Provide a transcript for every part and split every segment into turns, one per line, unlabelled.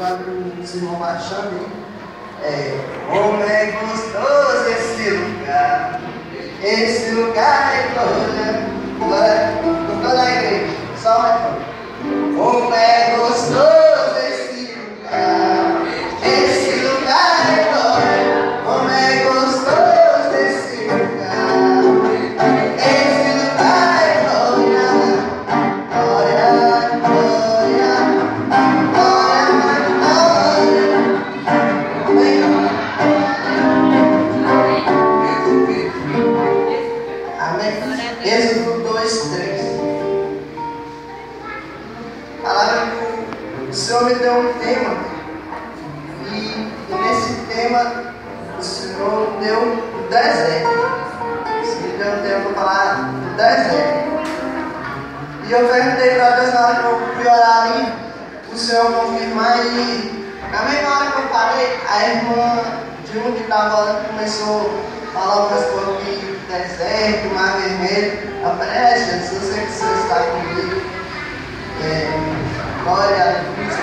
quando os irmãos baixando, como é gostoso esse lugar. Esse lugar é glória. Toda a igreja, só uma. Como é gostoso esse lugar. Esse lugar é glória. Como é gostoso esse lugar. Esse lugar é glória. Glória, glória, glória. Amém. Êxodo 2:3. A palavra que o Senhor me deu um tema, e nesse tema o Senhor deu o deserto. O Senhor me deu um tema para falar do deserto. E eu perguntei para Deus na hora que eu fui orar ali, o Senhor confirmar, e na mesma hora que eu falei, a irmã de um que estava orando começou a falar algumas coisas de deserto, mar vermelho. Eu falei, Jesus, eu sei que o Senhor está comigo. Glória a Deus.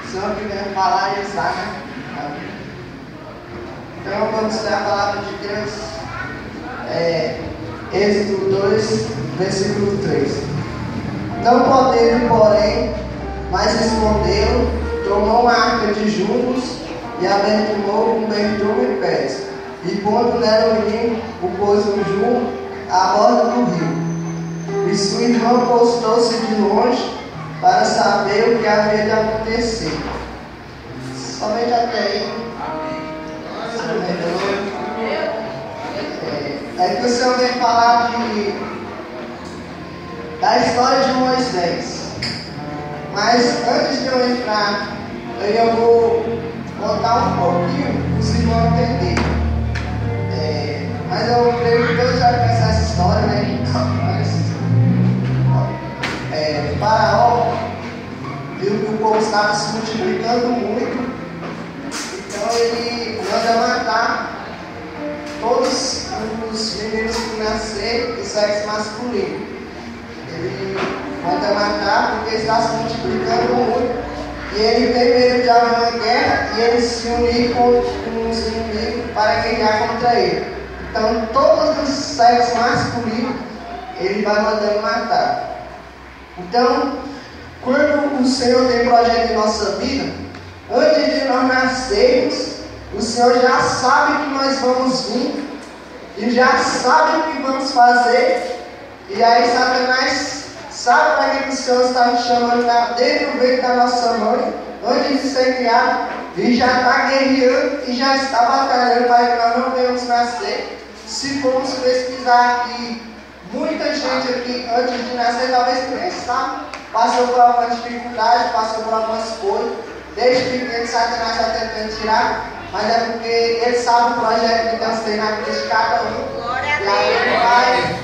O Senhor que vem falar e usar, né? Então vamos ler a palavra de Deus. Êxodo 2, versículo 3. Não podendo, porém, mais escondê-lo, tomou uma arca de juncos e abençoou com betume e pés, e pondo nela o vinho, o pôs no junco à borda do rio. E sua irmã postou-se de longe para saber o que havia de acontecer. Somente até aí. É que o Senhor vem falar da história de Moisés. Mas antes de eu entrar, eu vou contar um pouquinho para os irmãos entenderem. Mas eu creio que Deus já conhece essa história, né? Faraó viu que o povo estava se multiplicando muito, então ele manda matar todos os meninos que nascerem do sexo masculino. Ele manda matar porque está se multiplicando muito. E ele tem medo de haver uma guerra e ele se unir com os inimigos para guerrear contra ele. Então, todos os sexos masculinos ele vai mandando matar. Então, quando o Senhor tem projeto em nossa vida, antes de nós nascermos, o Senhor já sabe que nós vamos vir e já sabe o que vamos fazer. E aí Satanás sabe para que o Senhor está nos chamando desde o ventre da nossa mãe, antes de ser criado, e já está guerreando e já está batalhando para que nós não venhamos nascer. Se formos pesquisar aqui, muita gente aqui, antes de nascer, talvez nem sabe, passou por alguma dificuldade, passou por algumas coisas. Desde pequeno, Satanás está tentando tirar, mas é porque ele sabe o projeto que Deus tem na vida de cada um.
Glória a
e aí ele vai,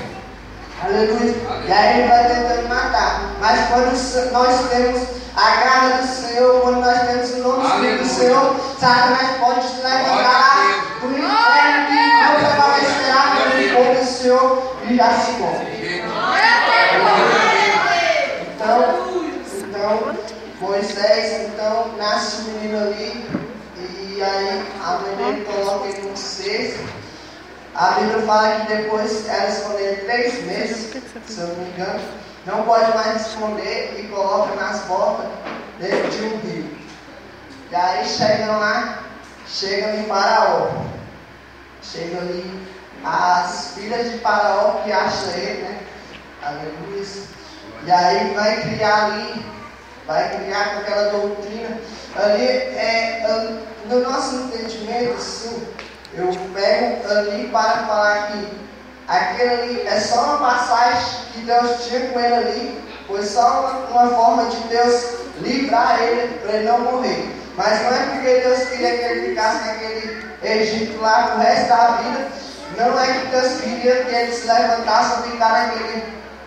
aleluia, e aí ele vai tentando matar. Mas quando nós temos a graça do Senhor, quando nós temos o nome do Senhor, Satanás pode se levantar do inferno que não prevalecerá pelo povo do Senhor e já se encontra. Então, Moisés, nasce o menino ali, e aí a mãe dele coloca ele no cesto. A Bíblia fala que depois ela esconde ele 3 meses, se eu não me engano, não pode mais esconder e coloca nas portas dentro de um rio. E aí chegam lá, chegam em Faraó. Chegam ali as filhas de Faraó que acham ele, né? Aleluia. E aí vai criar com aquela doutrina. Ali, no nosso entendimento, sim, eu pego ali para falar que aquele ali é só uma passagem que Deus tinha com ele ali, foi só uma forma de Deus livrar ele para ele não morrer. Mas não é porque Deus queria que ele ficasse naquele Egito lá pro resto da vida, não é que Deus queria que ele se levantasse e ficar naquele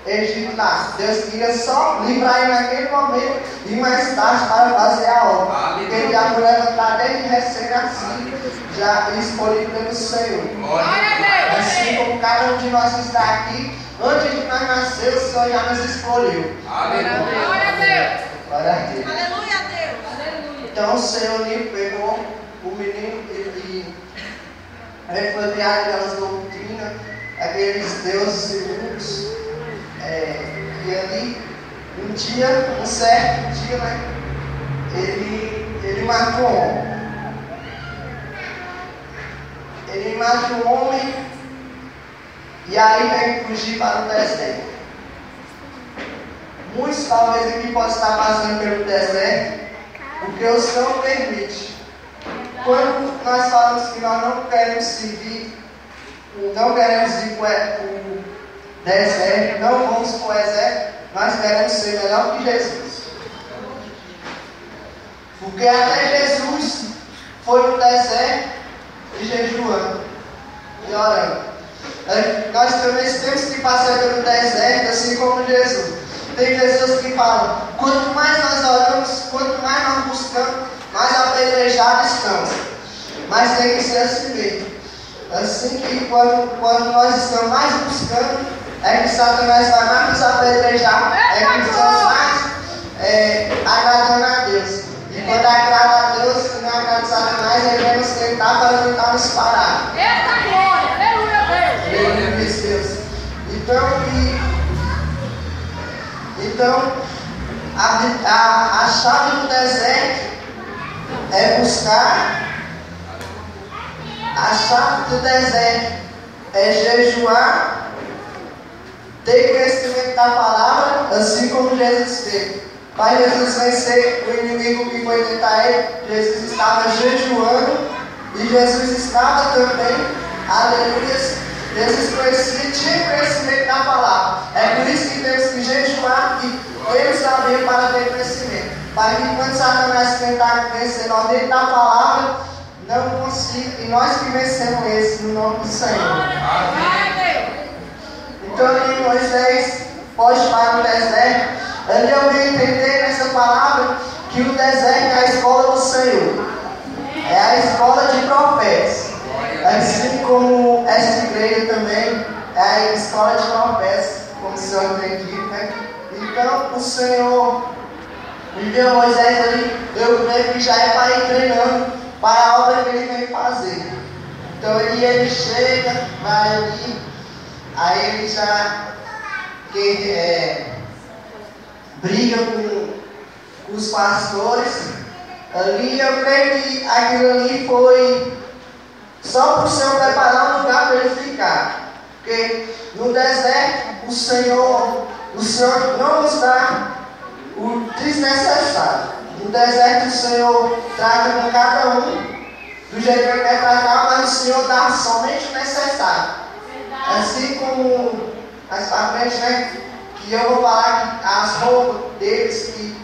Egito lá. Deus queria só livrar ele naquele momento e mais tarde para fazer a obra. Porque ele já foi levantado desde recém-nascido, já escolhido pelo Senhor. Assim como cada um de nós está aqui, antes de nós nascer, o Senhor já nos escolheu.
Glória a Deus.
Glória a Deus.
Aleluia, Deus.
Então o Senhor ali pegou o menino e ele foi criado aquelas doutrinas, aqueles deuses imundos. E ali, um certo dia, né, ele matou um homem. Ele mata um homem e aí vem fugir para o deserto. Muitos talvez aqui possam estar passando pelo deserto, porque o Senhor permite. Quando nós falamos que nós não queremos seguir, não queremos ir para o deserto, não vamos para o exército, nós queremos ser melhor que Jesus. Porque até Jesus foi no deserto e jejuando e orando. Nós também temos que passar pelo deserto, assim como Jesus. Tem pessoas que falam, quanto mais nós oramos, quanto mais nós buscamos, mais apedrejados estamos. Mas tem que ser assim mesmo. Assim que quando nós estamos mais buscando, é que Satanás vai mais nos apedrejar, é que estamos mais agradando a Deus. E quando agrada a Deus, e não agrada a Satanás, ele vai nos tentar para tentar nos parar.
Eita glória! Aleluia, Deus!
Aleluia, Deus. Então a chave do deserto é buscar. A chave do deserto é jejuar, ter conhecimento da palavra, assim como Jesus teve. Para Jesus vencer o inimigo que foi tentar ele, Jesus estava jejuando e Jesus estava também, aleluia, Jesus conhecia, tinha conhecimento da palavra. É por isso que temos que jejuar e temos saber para ter conhecimento. Para que quando Satanás tentar vencer nós dentro da palavra, não consiga, e nós que vencemos esse no nome do Senhor.
Amém.
Então ali Moisés pode para o deserto. Ali eu vim entender nessa palavra que o deserto é a escola do Senhor. É a escola de profetas. Assim como essa igreja também é a escola de profetas, como o Senhor tem dito, né? Então o Senhor enviou Moisés ali, eu creio que já é para ir treinando para a obra que ele vem fazer. Então ele chega, vai ali, aí ele já briga com os pastores. Ali eu creio que aquilo ali foi só para o Senhor preparar um lugar para ele ficar. Porque no deserto o Senhor não nos dá o desnecessário. No deserto o Senhor trata com cada um do jeito que ele quer tratar, mas o Senhor dá somente o necessário. Assim como mais para frente, né? Que eu vou falar que as roupas deles, que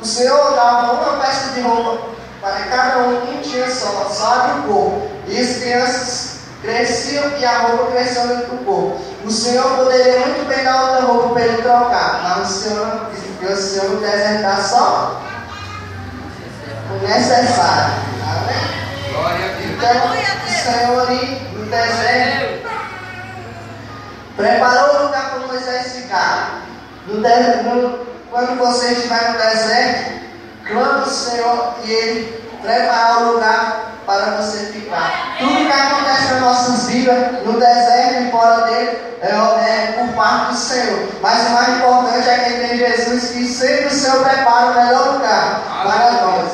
o Senhor dava uma peça de roupa para cada um tinha só do corpo. E as crianças cresciam e a roupa cresceu dentro do corpo. O Senhor poderia muito bem dar outra roupa para ele trocar, mas o Senhor não quis, porque o Senhor não desertar só o necessário. Amém?
Glória a Deus.
Então, o Senhor ali no deserto preparou o lugar para Moisés ficar. Quando você estiver no deserto, clama o Senhor e Ele preparar o lugar para você ficar. Tudo que acontece nas nossas vidas, no deserto e fora dele, é por parte do Senhor. Mas o mais importante é quem tem Jesus, que sempre o Senhor prepara o melhor lugar para nós.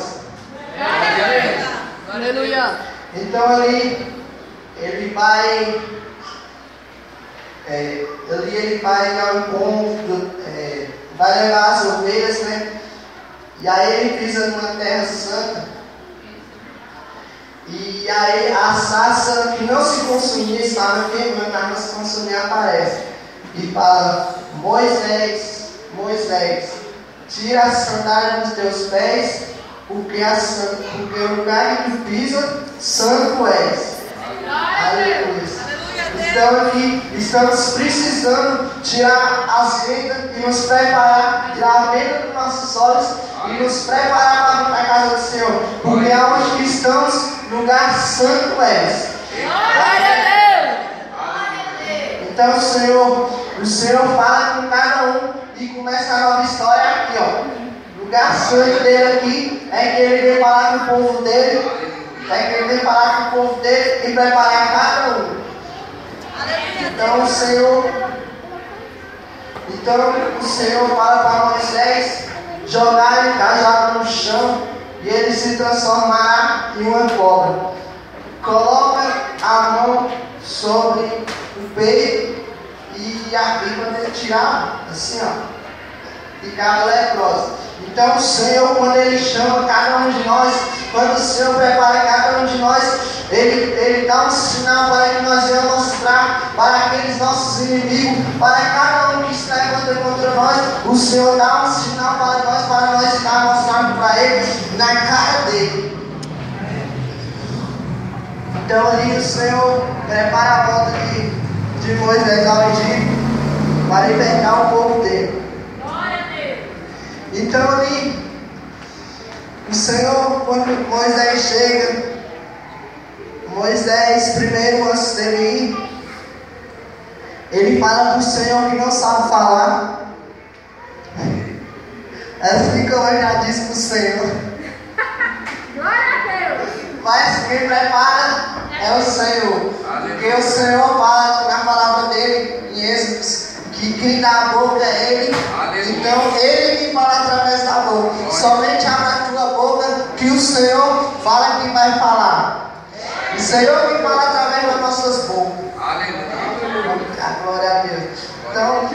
Aleluia.
Então ali, ele vai ao encontro, vai levar as ovelhas, né? E aí ele pisa numa terra santa. E aí a sarça que não se consumia estava queimando, a não se consumir aparece. E fala, Moisés, tira a sandália dos teus pés, porque o lugar que tu pisa, santo és. Aleluia. Então aqui estamos precisando tirar as vendas e nos preparar, tirar a venda dos nossos olhos e nos preparar para a casa do Senhor. Porque aonde estamos, lugar santo és.
Glória a Deus.
Então o Senhor fala com cada um e começa a nova história aqui, ó. O lugar santo dele aqui é que ele vem falar com o povo dele, e preparar cada um. Então o Senhor fala para Moisés jogar o cajado no chão e ele se transformará em uma cobra. Coloca a mão sobre o peito e a quando ele tirar, assim, ó, ficava leprosa. Então o Senhor, quando Ele chama cada um de nós, quando o Senhor prepara cada um de nós, Ele dá um sinal para que nós venhamos mostrar para aqueles nossos inimigos, para cada um que está contra nós, o Senhor dá um sinal para nós estar mostrando para Ele na cara dele. Então ali o Senhor prepara a volta de Moisés ao Egito para libertar o povo dele. Então ali, o Senhor, quando Moisés chega, Moisés primeiro, antes dele ir, ele fala para o Senhor que não sabe falar. Assim como eu já disse para o Senhor.
Glória a Deus.
Mas quem prepara é o Senhor. Porque o Senhor fala na palavra dele, em Êxodo, que quem dá a boca é Ele. Então Ele que fala através da boca. Somente abre a tua boca que o Senhor fala quem vai falar. O Senhor que fala através das nossas bocas. Glória a Deus. Então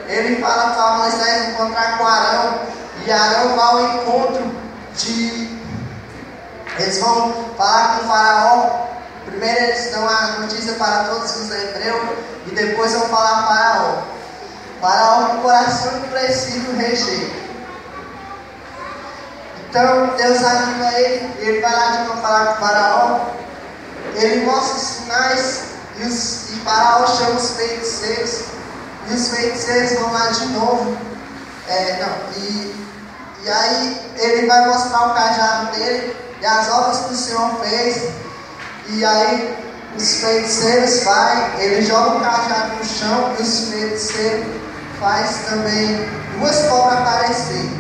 Ele fala para Moisés encontrar com Arão. E Arão vai ao encontro de... Eles vão falar com o faraó. Primeiro eles dão a notícia para todos os hebreus. E depois vão falar para Faraó. Faraó com o coração endurecido rejeita. Então Deus anima ele. Ele vai lá de novo falar com o Faraó. Ele mostra os sinais. E Faraó chama os feiticeiros. E os feiticeiros vão lá de novo. E aí ele vai mostrar o cajado dele e as obras que o Senhor fez. E aí os feiticeiros ele joga o cajado no chão e os feiticeiros faz também duas cobras aparecer.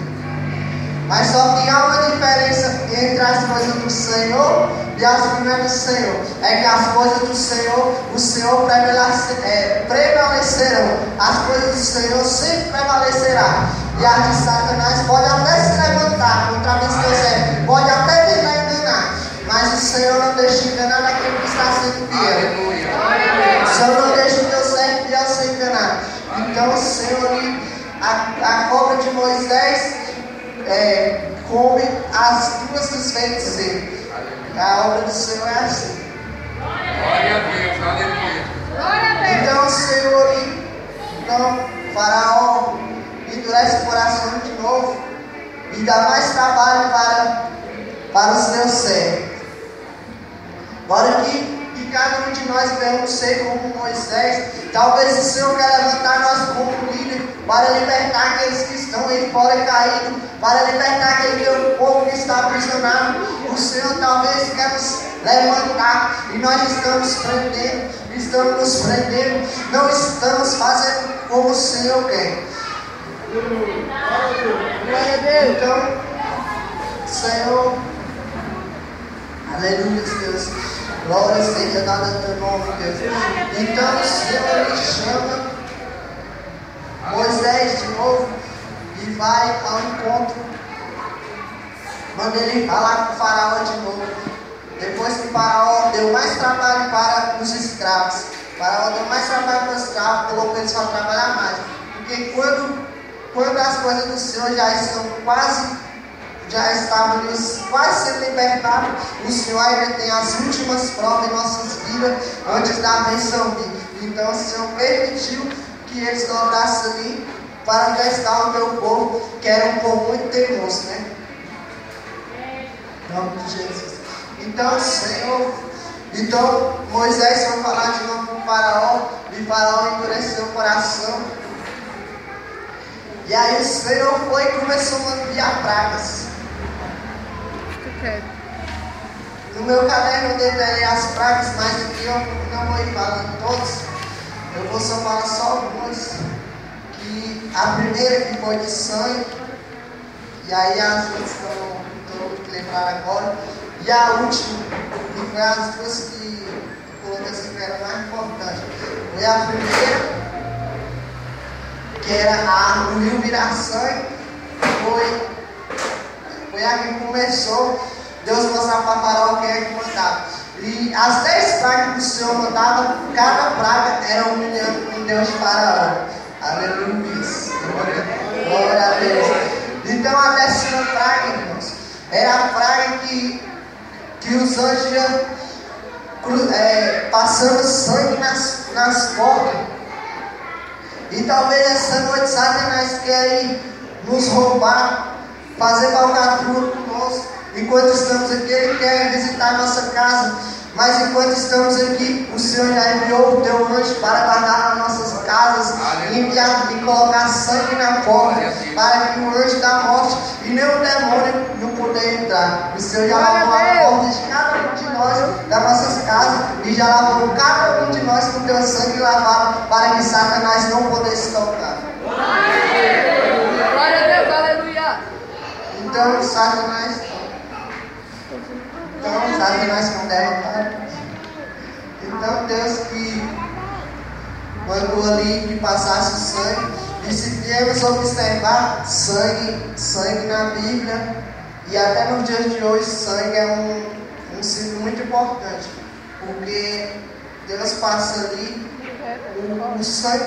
Mas só que há uma diferença entre as coisas do Senhor e as que não é do Senhor. É que as coisas do Senhor, o Senhor prevalecerão. As coisas do Senhor sempre prevalecerá. E as de Satanás pode até se levantar contra mim, se quiser. Pode até tentar enganar. Mas o Senhor não deixa enganar daquele que está sendo fiel. O Senhor não deixa o teu servo fiel ser enganado. Então o Senhor, a cobra de Moisés, come as duas dos feiticeiros. A obra do Senhor é assim.
Glória a Deus, aleluia.
Então o Senhor, Faraó endurece o coração de novo e dá mais trabalho para os meus servos. Agora que cada um de nós venhamos ser como Moisés. Talvez o Senhor quer levantar nós como líder para libertar aqueles que estão aí fora caídos, para libertar aquele povo que está aprisionado. O Senhor talvez quer nos levantar e nós estamos nos prendendo, não estamos fazendo como o Senhor quer. Então, Senhor, aleluia, Deus. Glória seja dada ao teu nome, Deus. Então o Senhor ele chama Moisés de novo e vai ao encontro. Manda ele falar com o Faraó de novo. Depois que o Faraó deu mais trabalho para os escravos. O Faraó deu mais trabalho para os escravos, colocou eles para trabalhar mais. Porque quando as coisas do Senhor já estavam quase sendo libertados, o Senhor ainda tem as últimas provas em nossas vidas antes da bênção vir. Então o Senhor permitiu que eles dobrassem ali para testar o meu povo, que era um povo muito teimoso, né? Em nome de Jesus. Então Moisés foi falar de novo com o Faraó, e o Faraó endureceu o coração. E aí o Senhor foi e começou a enviar pragas. No meu caderno eu detalhei as pragas, mas aqui eu não vou ir falando todos. Eu vou só falar só algumas. Que a primeira que foi de sangue, e aí as outras que eu não estou me lembrando agora. E a última, que foi as duas que eu coloquei assim que era mais importante. Foi a primeira, que era o rio virar sangue. Foi a que começou Deus mostrar para Faraó quem é que mandava. E as 10 pragas que o Senhor mandava, cada praga era humilhando com Deus de Faraó. Aleluia. Glória a Deus. Então a 10ª praga, irmãos, era a praga que os anjos iam passando sangue nas portas. E talvez essa noite Satanás quer ir nos roubar, fazer falcatrua conosco. Enquanto estamos aqui, Ele quer visitar nossa casa. Mas enquanto estamos aqui, o Senhor já enviou o teu anjo para guardar as nossas casas e colocar sangue na porta, para que o anjo da morte e nem o demônio não poder entrar. O Senhor já lavou a porta de cada um de nós, das nossas casas, e já lavou cada um de nós com o teu sangue lavado, para que Satanás não pudesse tocar.
Glória a Deus, aleluia.
Então, Satanás não derrotado. Então Deus que mandou ali que passasse o sangue. E se viemos observar sangue na Bíblia, e até nos dias de hoje, sangue é um símbolo muito importante, porque Deus passa ali. O sangue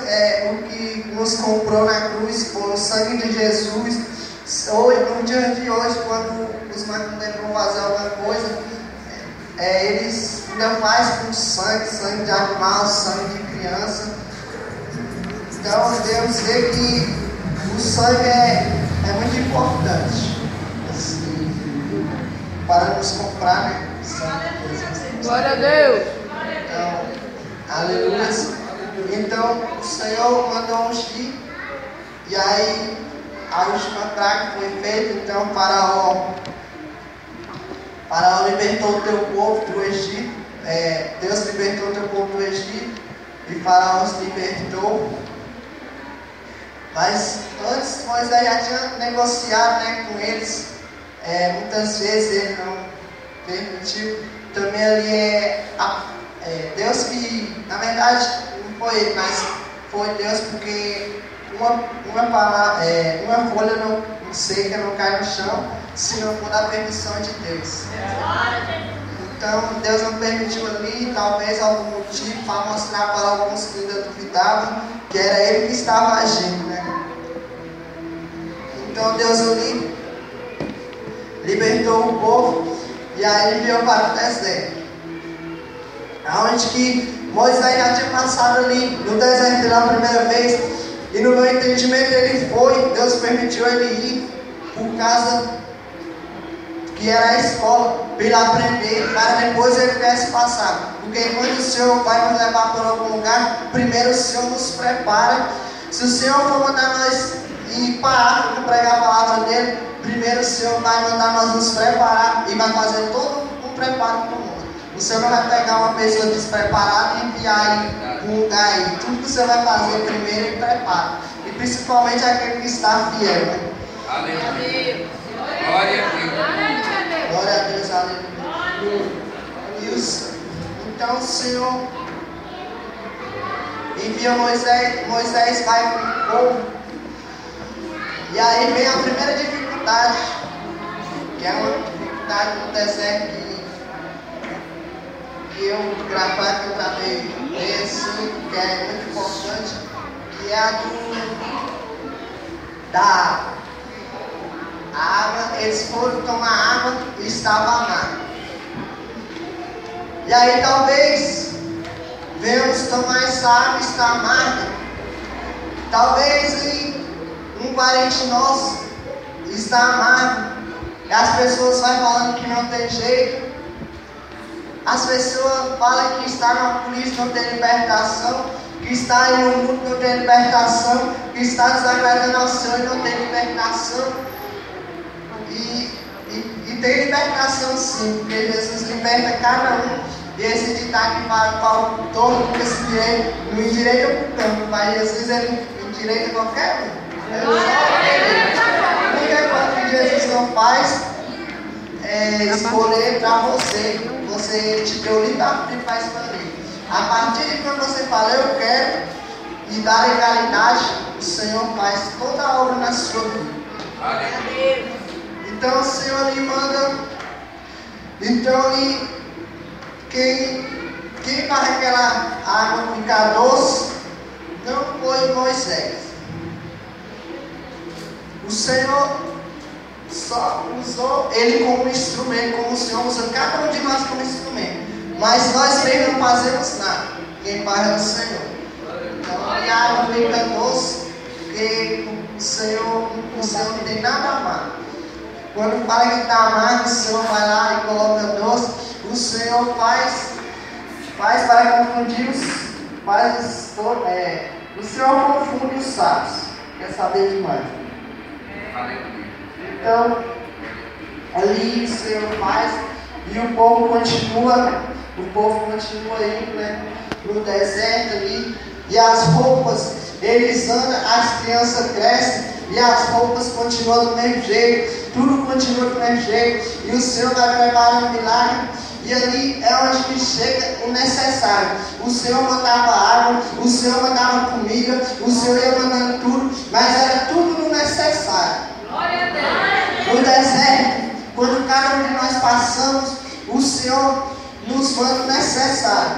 o que nos comprou na cruz, foi o sangue de Jesus. Hoje, no dia de hoje, quando os macumbeiros vão fazer alguma coisa, eles ainda fazem com sangue de animal, sangue de criança. Então Deus vê que o sangue é muito importante, assim, para nos comprar, né?
Glória a Deus.
Então, aleluia. Então o Senhor mandou ungir, e aí a última praga foi feita. Então Faraó libertou o teu povo do Egito. Deus libertou o teu povo do Egito, e Faraó os libertou. Mas antes Moisés já tinha negociado, né, com eles. Muitas vezes ele não permitiu. Também ali Deus que, na verdade, não foi ele, mas foi Deus, porque uma folha não seca não cai no chão se não for da permissão de Deus. Então Deus não permitiu ali, talvez algum motivo, para mostrar para alguns que ainda duvidavam que era Ele que estava agindo, né? Então Deus ali libertou o povo, e aí enviou para o deserto, aonde que Moisés já tinha passado ali no deserto pela primeira vez. E no meu entendimento ele foi, Deus permitiu ele ir por causa que era a escola, para ele aprender, para depois ele pudesse passar. Porque quando o Senhor vai nos levar para algum lugar, primeiro o Senhor nos prepara. Se o Senhor for mandar nós ir para a África pregar a palavra dele, primeiro o Senhor vai mandar nós nos preparar e vai fazer todo um preparo para o mundo. O Senhor não vai pegar uma pessoa despreparada e enviar em um lugar aí. Tudo que o Senhor vai fazer primeiro ele prepara. E principalmente aquele que está fiel, né?
Aleluia. Glória a Deus.
Glória a Deus, aleluia. Então o Senhor envia Moisés vai com o povo. E aí vem a primeira dificuldade, que é uma dificuldade no deserto que eu gravar, que eu também assim, que é muito importante, que é a da água. A água, eles foram tomar água e estava amargo. E aí talvez venhamos tomar essa água e está amarga. Talvez um parente nosso está amargo, e as pessoas vão falando que não tem jeito. As pessoas falam que está na polícia, não tem libertação, que está em um mundo, não tem libertação, que está desagradando ao Senhor e não tem libertação. E tem libertação sim, porque Jesus liberta cada um. E esse ditado que fala qual todo nunca se direita, não endireita para o campo, mas Jesus ele endireita qualquer um. A única coisa que Jesus não faz é escolher para você. Você te deu livre-arbítrio para escolher. A partir de quando você fala, eu quero, e dá legalidade, o Senhor faz toda a obra na sua vida. Então o Senhor lhe manda. Então quem faz aquela água ficar doce não foi Moisés. O Senhor só usou ele como instrumento, como o Senhor usa cada um de nós como instrumento. Mas nós mesmos não fazemos nada. Quem faz é o Senhor. Então a água fica doce, porque o Senhor não tem nada amargo. Quando fala que está amargo, o Senhor vai lá e coloca doce. O Senhor faz para confundir o Senhor confunde os sábios. Quer saber demais. Então, ali o Senhor faz e o povo continua indo, né, no deserto ali. E as roupas, eles andam, as crianças crescem e as roupas continuam do mesmo jeito. Tudo continua do mesmo jeito. E o Senhor vai preparar um milagre. E ali é onde que chega o necessário. O Senhor mandava água, o Senhor mandava comida, o Senhor ia mandando tudo, mas era tudo no necessário.
Glória a Deus.
No deserto, quando cada um de nós passamos, o Senhor nos manda o necessário.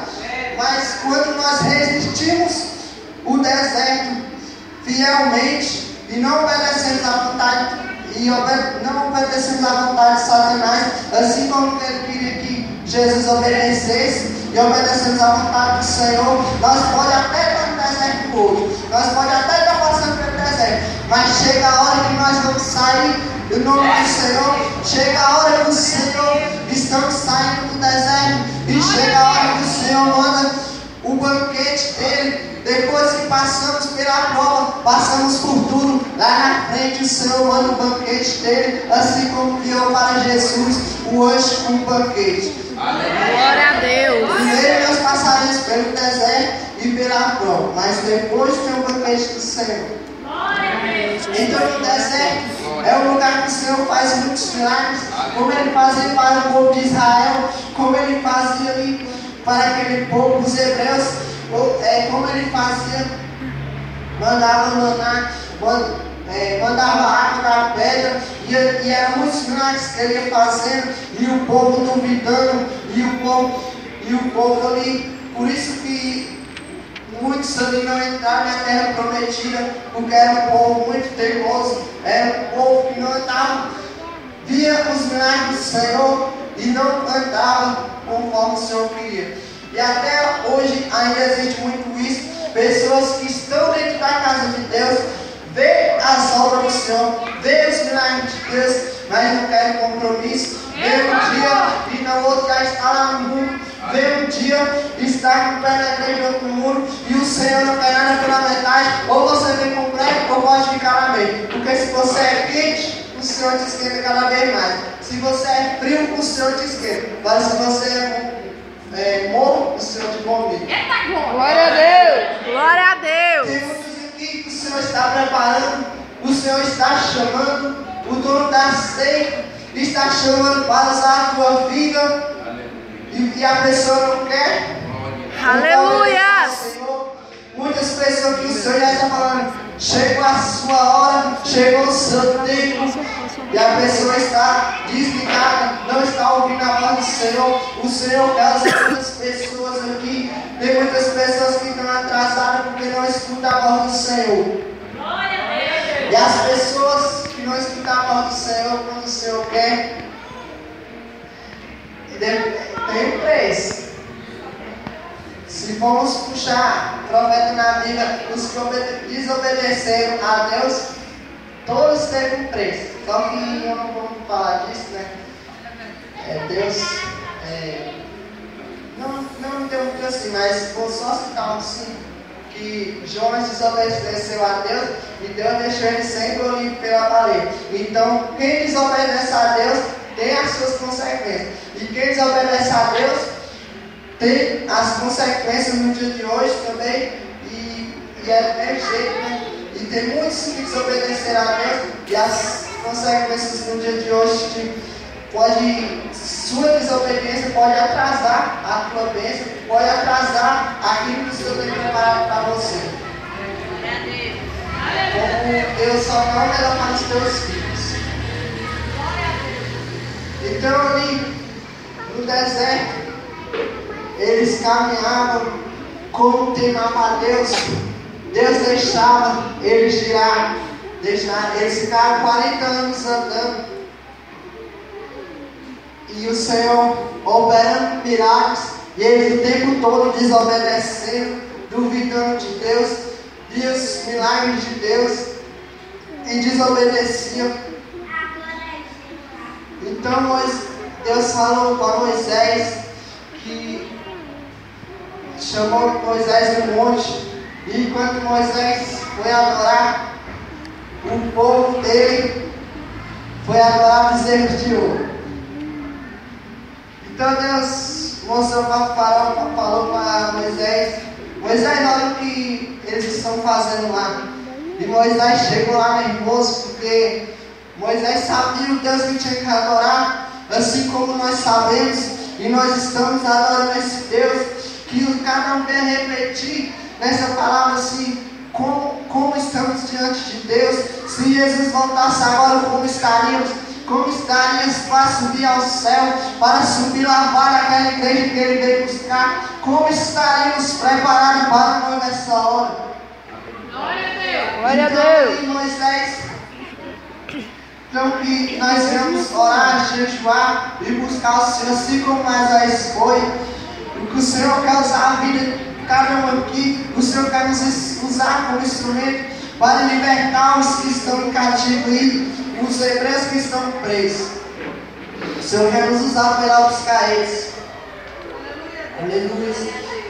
Mas quando nós resistimos o deserto fielmente e não obedecemos à vontade não obedecemos à vontade de Satanás, assim como ele queria que Jesus obedecesse e obedecemos à vontade do Senhor, nós podemos até estar no deserto hoje, nós podemos até estar passando pelo deserto, mas chega a hora que nós vamos sair do nome do Senhor, chega a hora que o Senhor estamos saindo do deserto e chega a hora que o Senhor manda o banquete dele. Depois que passamos pela prova, passamos por tudo, lá na frente o Senhor manda o banquete dele, assim como enviou para Jesus o anjo com o banquete.
Glória a Deus.
Primeiro nós passaremos pelo deserto e pela prova, mas depois tem o banquete do Senhor. Então no deserto é o lugar que o Senhor faz muitos milagres, como ele fazia para o povo de Israel, como ele fazia ali para aquele povo, os hebreus, como ele fazia, mandava maná, mandava água da pedra, e eram muitos milagres que ele ia fazendo, e o povo duvidando, e o povo ali, por isso que muitos ali não entraram na terra prometida, porque era um povo muito teimoso, era um povo que não andava, via os milagres do Senhor e não andava conforme o Senhor queria. E até hoje ainda existe muito isso, pessoas que estão dentro da casa de Deus, vê as obras do Senhor, vê os milagres de Deus, mas não querem compromisso, vê um dia e no outro já está lá no mundo, vê um dia está com o pé na igreja e outro no muro, e o Senhor não quer nada pela metade, ou você vem completo ou pode ficar na meio, porque se você é quente, o Senhor te esquenta cada vez mais, se você é frio, o Senhor te esquenta, mas se você morro, o Senhor te vomita.
Glória a Deus. Glória a Deus.
Tem muitos aqui que o Senhor está preparando, o Senhor está chamando, o dono da seita está chamando para usar a tua vida e a pessoa não quer.
Aleluia.
Muitas pessoas que o Senhor já está falando, chegou a sua hora, chegou o seu tempo. E a pessoa está desligada, não está ouvindo a voz do Senhor. O Senhor quer usar muitas pessoas aqui. Tem muitas pessoas que estão atrasadas porque não escutam a voz do Senhor. E as pessoas que não escutam a voz do Senhor, quando o Senhor quer, tem preço. Se formos puxar profeta na Bíblia, os que desobedeceram a Deus, todos teve um preço. Só que eu não vou falar disso, né? Deus não deu muito assim, mas vou só citar um assim, que Jonas desobedeceu a Deus e Deus deixou ele sem bolir pela parede. Então, quem desobedece a Deus tem as suas consequências. E quem desobedece a Deus tem as consequências no dia de hoje também. E é do mesmo jeito, né? E tem muitos que desobedeceram a Deus. E as consequências no dia de hoje sua desobediência pode atrasar a tua bênção, pode atrasar aquilo que o Senhor tem preparado para você. Como Deus só não olha para os teus filhos. Então ali no deserto, eles caminhavam como temavam a Deus. Deus deixava eles girar. Eles ficaram 40 anos andando. E o Senhor operando milagres. E eles o tempo todo desobedecendo, duvidando de Deus. Viam os milagres de Deus e desobedeciam. Então Deus falou para Moisés, que chamou Moisés no monte. E quando Moisés foi adorar, o povo dele foi adorar bezerros de ouro. Então Deus mostrou para o faraó, falou para Moisés, olha o que eles estão fazendo lá. E Moisés chegou lá nervoso, porque Moisés sabia o Deus que tinha que adorar, assim como nós sabemos, e nós estamos adorando esse Deus, que cada um vem repetir nessa palavra assim, como estamos diante de Deus. Se Jesus voltasse agora, como estaríamos para subir ao céu, para subir lavar aquela igreja que ele veio buscar? Como estaríamos preparados para nós nessa hora?
Glória a Deus! Glória a Deus!
Então, Moisés, então que nós vamos orar, jejuar e buscar o Senhor, assim como Moisés foi. O que o Senhor quer usar a vida de cada um aqui, o Senhor quer nos usar como instrumento para libertar os que estão em cativeiro, os hebreus que estão presos. O Senhor quer nos usar para ir lá buscar eles. Aleluia.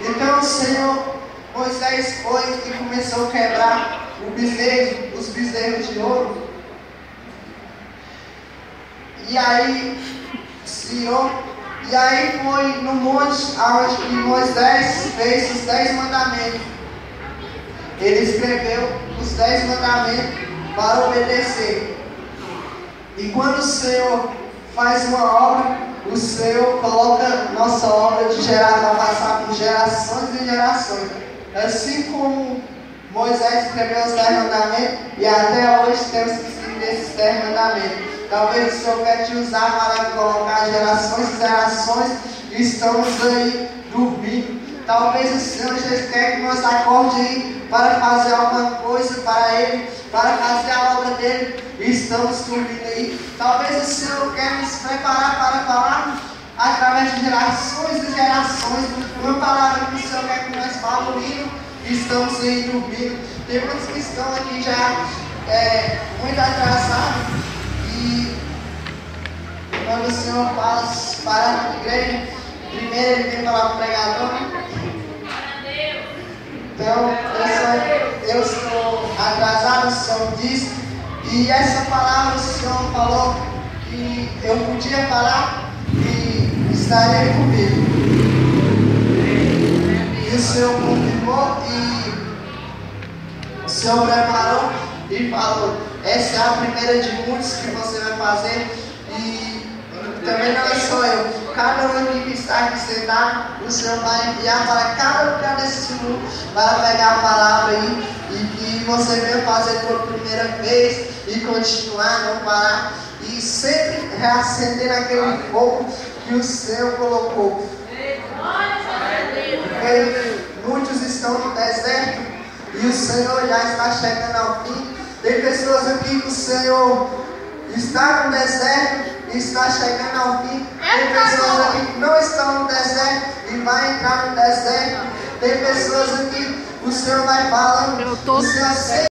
Então o Senhor, Moisés foi e começou a quebrar os bezerros de ouro. E aí tirou. E aí foi no monte onde Moisés fez os 10 mandamentos. Ele escreveu os 10 mandamentos para obedecer. E quando o Senhor faz uma obra, o Senhor coloca nossa obra de gerar para passar por gerações e gerações. Assim como Moisés escreveu os 10 mandamentos, e até hoje temos que seguir esses 10 mandamentos. Talvez o Senhor quer te usar para colocar gerações e gerações, e estamos aí dormindo. Talvez o Senhor já quer que nós acorde aí para fazer alguma coisa para Ele, para fazer a obra dele, e estamos dormindo aí. Talvez o Senhor quer nos preparar para falar através de gerações e gerações, uma palavra que o Senhor quer que nós falemos, e estamos aí dormindo. Tem muitos que estão aqui já muito atrasados. E quando o Senhor fala para a igreja, primeiro ele vem falar para o pregador. Então, eu estou atrasado, o Senhor disse. E essa palavra o Senhor falou que eu podia falar e estaria comigo. E o Senhor confirmou e o Senhor preparou e falou: essa é a primeira de muitos que você vai fazer. E também não é só eu. Cada um aqui que está aqui sentado, o Senhor vai enviar para cada lugar desse mundo para pegar a palavra aí e que você venha fazer por primeira vez e continuar, não parar e sempre reacender aquele fogo que o Senhor colocou. Porque muitos estão no deserto e o Senhor já está chegando ao fim. Tem pessoas aqui que o Senhor está no deserto e está chegando ao fim. Tem pessoas aqui que não estão no deserto e vai entrar no deserto. Tem pessoas aqui, o Senhor vai falando, o Senhor